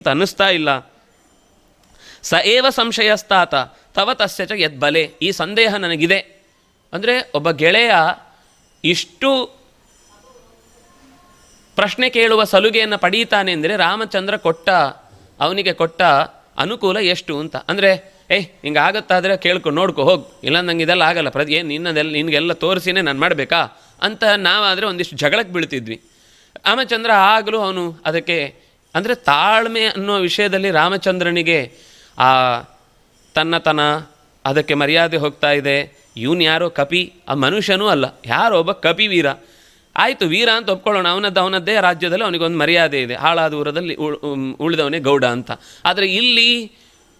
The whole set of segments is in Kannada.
ಅಂತ ಅನ್ನಿಸ್ತಾ ಇಲ್ಲ. ಸ ಏವ ಸಂಶಯಸ್ತಾತ ತವ ತಸ್ಯ ಚ ಯದ್ಬಲೆ. ಈ ಸಂದೇಹ ನನಗಿದೆ. ಅಂದರೆ ಒಬ್ಬ ಗೆಳೆಯ ಇಷ್ಟು ಪ್ರಶ್ನೆ ಕೇಳುವ ಸಲುಗೆಯನ್ನು ಪಡೀತಾನೆ ಅಂದರೆ ರಾಮಚಂದ್ರ ಅವನಿಗೆ ಕೊಟ್ಟ ಅನುಕೂಲ ಎಷ್ಟು ಅಂತ. ಅಂದರೆ ಹಿಂಗೆ ಆಗುತ್ತಾದರೆ ಕೇಳ್ಕೊ ನೋಡ್ಕೊ ಹೋಗಿ, ಇಲ್ಲ ನಂಗೆ ಇದೆಲ್ಲ ಆಗಲ್ಲ, ನಿನಗೆಲ್ಲ ತೋರಿಸಿನೇ ನಾನು ಮಾಡಬೇಕಾ ಅಂತ ನಾವಾದರೆ ಒಂದಿಷ್ಟು ಜಗಳಕ್ಕೆ ಬೀಳ್ತಿದ್ವಿ. ರಾಮಚಂದ್ರ ಆಗಲೂ ಅವನು ಅದಕ್ಕೆ ಅಂದರೆ ತಾಳ್ಮೆ ಅನ್ನೋ ವಿಷಯದಲ್ಲಿ ರಾಮಚಂದ್ರನಿಗೆ ಆ ತನ್ನತನ ಅದಕ್ಕೆ ಮರ್ಯಾದೆ ಹೋಗ್ತಾ ಇದೆ. ಇವನು ಯಾರೋ ಕಪಿ, ಆ ಮನುಷ್ಯನೂ ಅಲ್ಲ, ಯಾರೋ ಒಬ್ಬ ಕಪಿ ವೀರ. ಆಯಿತು, ವೀರ ಅಂತ ಒಪ್ಕೊಳ್ಳೋಣ, ಅವನದ್ದೇ ರಾಜ್ಯದಲ್ಲಿ ಅವನಿಗೊಂದು ಮರ್ಯಾದೆ ಇದೆ, ಹಾಳಾದ ಊರದಲ್ಲಿ ಉಳಿದವನೇ ಗೌಡ ಅಂತ. ಆದರೆ ಇಲ್ಲಿ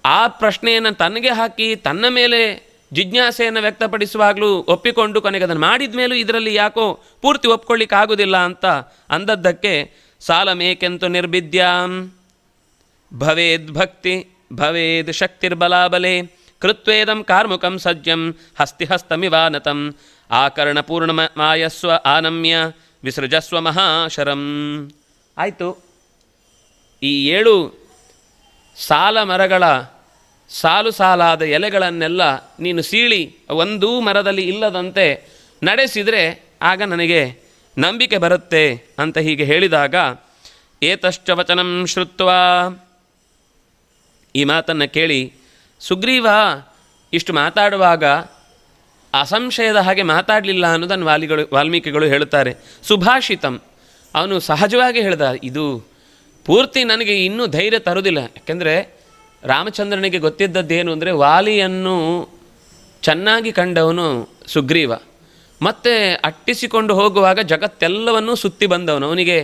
ಆ ಪ್ರಶ್ನೆಯನ್ನು ತನಗೆ ಹಾಕಿ ತನ್ನ ಮೇಲೆ ಜಿಜ್ಞಾಸೆಯನ್ನು ವ್ಯಕ್ತಪಡಿಸುವಾಗಲೂ ಒಪ್ಪಿಕೊಂಡು ಕೊನೆಗೆ ಅದನ್ನು ಮಾಡಿದ ಮೇಲೂ ಇದರಲ್ಲಿ ಯಾಕೋ ಪೂರ್ತಿ ಒಪ್ಕೊಳ್ಳಿಕ್ಕೆ ಆಗೋದಿಲ್ಲ ಅಂತ ಅಂದದ್ದಕ್ಕೆ ಸಾಲಮೇಕೆಂತು ನಿರ್ಬಿದ್ಯಾಂ ಭವೇದ್ ಭಕ್ತಿ ಭವೇದ್ ಶಕ್ತಿರ್ಬಲಾಬಲೆ ಕೃತ್ವೇದಂ ಕಾರ್ಮುಕಂ ಸಜ್ಜಂ ಹಸ್ತಿಹಸ್ತಮಿವಾನತಂ ಆಕರ್ಣಪೂರ್ಣಮಾಯಸ್ವ ಆನಮ್ಯ ವಿಸೃಜಸ್ವ ಮಹಾಶರಂ. ಆಯಿತು, ಈ 7 ಸಾಲ ಮರಗಳ ಸಾಲಾದ ಎಲೆಗಳನ್ನೆಲ್ಲ ನೀನು ಸೀಳಿ ಒಂದೂ ಮರದಲ್ಲಿ ಇಲ್ಲದಂತೆ ನಡೆಸಿದರೆ ಆಗ ನನಗೆ ನಂಬಿಕೆ ಬರುತ್ತೆ ಅಂತ ಹೀಗೆ ಹೇಳಿದಾಗ ಏತಶ್ಚ ವಚನಂ ಶ್ರುತ್ವಾ, ಈ ಮಾತನ್ನು ಕೇಳಿ ಸುಗ್ರೀವ ಇಷ್ಟು ಮಾತಾಡುವಾಗ ಅಸಂಶಯದ ಹಾಗೆ ಮಾತಾಡಲಿಲ್ಲ ಅನ್ನೋದನ್ನು ವಾಲ್ಮೀಕಿಗಳು ಹೇಳುತ್ತಾರೆ. ಸುಭಾಷಿತಂ, ಅವನು ಸಹಜವಾಗಿ ಹೇಳ್ದ. ಇದು ಪೂರ್ತಿ ನನಗೆ ಇನ್ನೂ ಧೈರ್ಯ ತರುವುದಿಲ್ಲ. ಯಾಕೆಂದರೆ ರಾಮಚಂದ್ರನಿಗೆ ಗೊತ್ತಿದ್ದದ್ದೇನು ಅಂದರೆ ವಾಲಿಯನ್ನು ಚೆನ್ನಾಗಿ ಕಂಡವನು ಸುಗ್ರೀವ, ಮತ್ತು ಅಟ್ಟಿಸಿಕೊಂಡು ಹೋಗುವಾಗ ಜಗತ್ತೆಲ್ಲವನ್ನೂ ಸುತ್ತಿ ಬಂದವನು. ಅವನಿಗೆ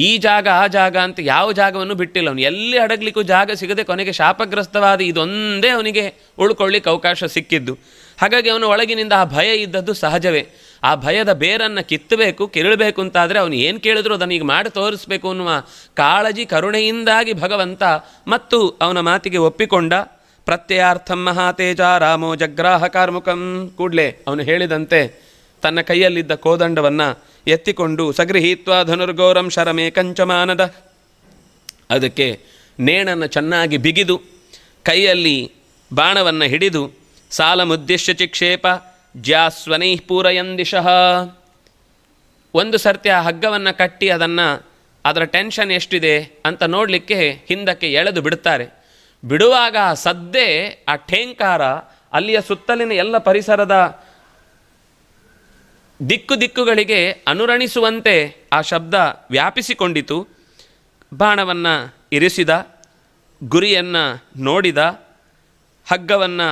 ಈ ಜಾಗ ಆ ಜಾಗ ಅಂತ ಯಾವ ಜಾಗವನ್ನು ಬಿಟ್ಟಿಲ್ಲ. ಅವನು ಎಲ್ಲಿ ಅಡಗಲಿಕ್ಕೂ ಜಾಗ ಸಿಗದೆ ಕೊನೆಗೆ ಶಾಪಗ್ರಸ್ತವಾದ ಇದೊಂದೇ ಅವನಿಗೆ ಉಳ್ಕೊಳ್ಳಿಕ್ಕೆ ಅವಕಾಶ ಸಿಕ್ಕಿದ್ದು. ಹಾಗಾಗಿ ಅವನ ಒಳಗಿನಿಂದ ಆ ಭಯ ಇದ್ದದ್ದು ಸಹಜವೇ. ಆ ಭಯದ ಬೇರನ್ನು ಕಿತ್ತಬೇಕು, ಕಿರಳಬೇಕು ಅಂತಾದರೆ ಅವನು ಏನು ಕೇಳಿದ್ರು ಅದನ್ನು ಈಗ ಮಾಡಿ ತೋರಿಸ್ಬೇಕು ಅನ್ನುವ ಕಾಳಜಿ ಕರುಣೆಯಿಂದಾಗಿ ಭಗವಂತ ಮತ್ತು ಅವನ ಮಾತಿಗೆ ಒಪ್ಪಿಕೊಂಡ. ಪ್ರತ್ಯಯಾರ್ಥಂ ಮಹಾತೇಜ ರಾಮೋ ಜಗ್ರಾಹ ಕಾರ್ಮುಕಂ. ಕೂಡಲೇ ಅವನು ಹೇಳಿದಂತೆ ತನ್ನ ಕೈಯಲ್ಲಿದ್ದ ಕೋದಂಡವನ್ನು ಎತ್ತಿಕೊಂಡು ಸಗೃಹೀತ್ವ ಧನುರ್ಗೌರಂ ಶರಮೇ ಕಂಚಮಾನದ, ಅದಕ್ಕೆ ನೇಣನ್ನು ಚೆನ್ನಾಗಿ ಬಿಗಿದು ಕೈಯಲ್ಲಿ ಬಾಣವನ್ನು ಹಿಡಿದು ಸಾಲಮುದ್ದಿಶ್ಯ ಚಿಕ್ಷೇಪ ಜ್ಯಾಸ್ವನೈ ಪೂರಯಂದಿಶಃ. ಒಂದು ಸರ್ತಿ ಆ ಹಗ್ಗವನ್ನು ಕಟ್ಟಿ ಅದರ ಟೆನ್ಷನ್ ಎಷ್ಟಿದೆ ಅಂತ ನೋಡಲಿಕ್ಕೆ ಹಿಂದಕ್ಕೆ ಎಳೆದು ಬಿಡ್ತಾರೆ. ಬಿಡುವಾಗ ಆ ಸದ್ದೇ, ಆ ಠೇಂಕಾರ ಅಲ್ಲಿಯ ಸುತ್ತಲಿನ ಎಲ್ಲ ಪರಿಸರದ ದಿಕ್ಕುಗಳಿಗೆ ಅನುರಣಿಸುವಂತೆ ಆ ಶಬ್ದ ವ್ಯಾಪಿಸಿಕೊಂಡಿತು. ಬಾಣವನ್ನು ಇರಿಸಿದ, ಗುರಿಯನ್ನು ನೋಡಿದ, ಹಗ್ಗವನ್ನು